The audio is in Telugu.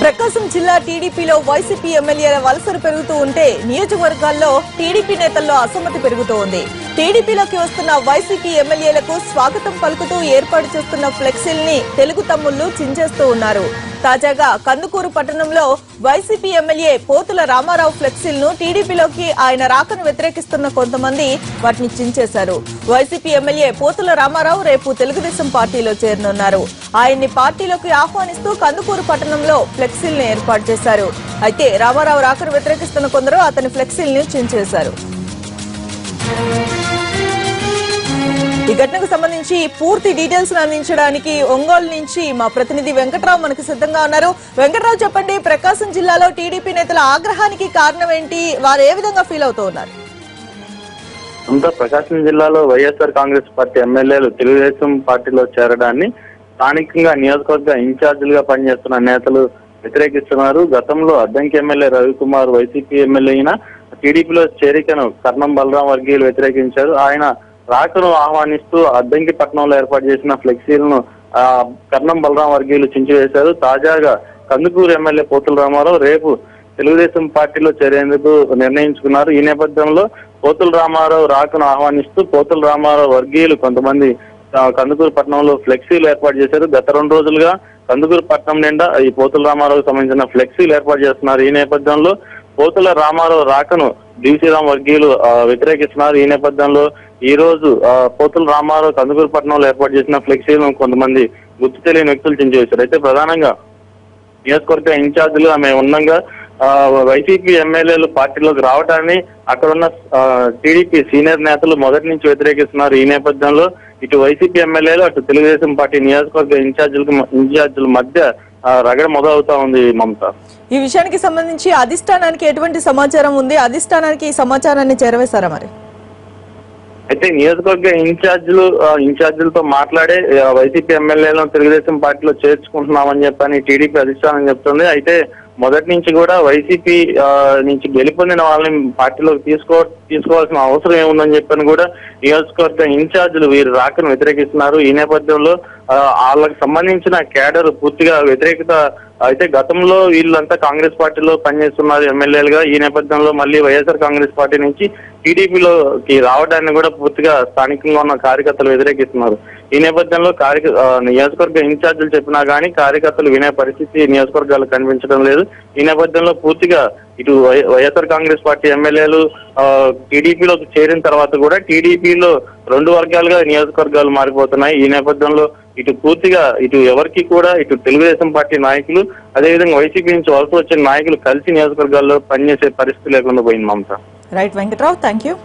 ప్రకాశం జిల్లా టీడీపీలో వైసీపీ ఎమ్మెల్యేల వలసలు పెరుగుతూ ఉంటే నియోజకవర్గాల్లో టీడీపీ నేతల్లో అసమ్మతి పెరుగుతోంది. టీడీపీలోకి వస్తున్న వైసీపీ ఎమ్మెల్యేలకు స్వాగతం పలుకుతూ ఏర్పాటు చేస్తున్న ఫ్లెక్సీల్ని తెలుగు తమ్ముళ్లు చించేస్తూ ఉన్నారు. తాజాగా కందుకూరు పట్టణంలో వైసీపీ ఎమ్మెల్యే పోతుల రామారావు ఫ్లెక్సీలను టీడీపీలోకి ఆయన రాకను వ్యతిరేకిస్తున్న కొంతమంది వాటిని చించేశారు. వైసీపీ ఎమ్మెల్యే పోతుల రామారావు రేపు తెలుగుదేశం పార్టీలో చేరనున్నారు. ఆయన్ని పార్టీలోకి ఆహ్వానిస్తూ కందుకూరు పట్టణంలో ఫ్లెక్సీలను ఏర్పాటు చేశారు. అయితే రామారావు రాకను వ్యతిరేకిస్తున్న కొందరు అతని ఫ్లెక్సీలను చించేశారు. ఈ ఘటనకు సంబంధించి పూర్తి డీటెయిల్స్ అందించడానికి ఒంగోలు నుంచి మా ప్రతినిధి వెంకట్రావు మనకు సిద్ధంగా ఉన్నారు. వెంకట్రావు, చెప్పండి, ప్రకాశం జిల్లాలో టీడీపీ నేతల ఆగ్రహానికి కారణం ఏంటి? వారు ఏ విధంగా ఫీల్ అవుతూ ఉన్నారు? ప్రకాశం జిల్లాలో వైఎస్ఆర్ కాంగ్రెస్ పార్టీ ఎమ్మెల్యేలు తెలుగుదేశం పార్టీలో చేరడాన్ని స్థానికంగా నియోజకవర్గ ఇన్ఛార్జీలుగా పనిచేస్తున్న నేతలు వ్యతిరేకిస్తున్నారు. గతంలో Addanki MLA Ravikumar YCP MLA అయిన టీడీపీలో చేరికను కర్ణం బలరాం వర్గీయులు వ్యతిరేకించారు. ఆయన రాకను ఆహ్వానిస్తూ అద్దంకి పట్టణంలో ఏర్పాటు చేసిన ఫ్లెక్సీలను కర్ణం బలరాం వర్గీయులు చించివేశారు. తాజాగా కందుకూరు ఎమ్మెల్యే పోతుల రామారావు రేపు తెలుగుదేశం పార్టీలో చేరేందుకు నిర్ణయించుకున్నారు. ఈ నేపథ్యంలో పోతుల రామారావు రాకను ఆహ్వానిస్తూ పోతుల రామారావు వర్గీయులు కొంతమంది కందుకూరు పట్టణంలో ఫ్లెక్సీలు ఏర్పాటు చేశారు. గత 2 రోజులుగా కందుకూరు పట్టణం నిండా ఈ పోతుల రామారావుకు సంబంధించిన ఫ్లెక్సీలు ఏర్పాటు చేస్తున్నారు. ఈ నేపథ్యంలో పోతుల రామారావు రాకను డివిశ్రీరామ్ వర్గీయులు వ్యతిరేకిస్తున్నారు. ఈ నేపథ్యంలో ఈ రోజు పోతుల రామారావు కందుకూరు పట్టణంలో ఏర్పాటు చేసిన ఫ్లెక్సీలను కొంతమంది గుర్తు తెలియని వ్యక్తులు చించివేశారు. అయితే ప్రధానంగా నియోజకవర్గ ఇన్ఛార్జీలు ఆమె ఉన్నంగా వైసీపీ ఎమ్మెల్యేలు పార్టీలోకి రావడాన్ని అక్కడున్న టీడీపీ సీనియర్ నేతలు మొదటి నుంచి వ్యతిరేకిస్తున్నారు. ఈ నేపథ్యంలో ఇటు వైసీపీ ఎమ్మెల్యేలు అటు తెలుగుదేశం పార్టీ నియోజకవర్గ ఇన్ఛార్జీల మధ్య రగడ మొదలవుతా ఉంది. మమత, ఈ విషయానికి సంబంధించి అధిష్టానానికి ఎటువంటి సమాచారం ఉంది? అధిష్టానానికి ఈ సమాచారాన్ని చేరవేశారా? మరి అయితే నియోజకవర్గ ఇన్ఛార్జీలతో మాట్లాడే వైసీపీ ఎమ్మెల్యేలను తెలుగుదేశం పార్టీలో చేర్చుకుంటున్నామని చెప్పని టీడీపీ అధిష్టానం చెప్తుంది. అయితే మొదటి నుంచి కూడా వైసీపీ నుంచి గెలుపొందిన వాళ్ళని పార్టీలోకి తీసుకోవాల్సిన అవసరం ఏముందని చెప్పని కూడా నియోజకవర్గ ఇన్ఛార్జీలు వీరి రాకను వ్యతిరేకిస్తున్నారు. ఈ నేపథ్యంలో వాళ్ళకి సంబంధించిన క్యాడర్ పూర్తిగా వ్యతిరేకత. అయితే గతంలో వీళ్ళంతా కాంగ్రెస్ పార్టీలో పనిచేస్తున్నారు ఎమ్మెల్యేలుగా. ఈ నేపథ్యంలో మళ్ళీ వైఎస్ఆర్ కాంగ్రెస్ పార్టీ నుంచి టీడీపీలోకి రావడాన్ని కూడా పూర్తిగా స్థానికంగా ఉన్న కార్యకర్తలు వ్యతిరేకిస్తున్నారు. ఈ నేపథ్యంలో నియోజకవర్గ ఇన్ఛార్జీలు చెప్పినా కానీ కార్యకర్తలు వినే పరిస్థితి నియోజకవర్గాలు కనిపించడం లేదు. ఈ నేపథ్యంలో పూర్తిగా ఇటు వైఎస్ఆర్ కాంగ్రెస్ పార్టీ ఎమ్మెల్యేలు టీడీపీలోకి చేరిన తర్వాత కూడా టీడీపీలో 2 వర్గాలుగా నియోజకవర్గాలు మారిపోతున్నాయి. ఈ నేపథ్యంలో ఇటు పూర్తిగా ఇటు ఎవరికి కూడా ఇటు తెలుగుదేశం పార్టీ నాయకులు అదేవిధంగా వైసీపీ నుంచి వలస వచ్చిన నాయకులు కలిసి నియోజకవర్గాల్లో పనిచేసే పరిస్థితి లేకుండా పోయింది. Mamata. Right Venkatrao, thank you.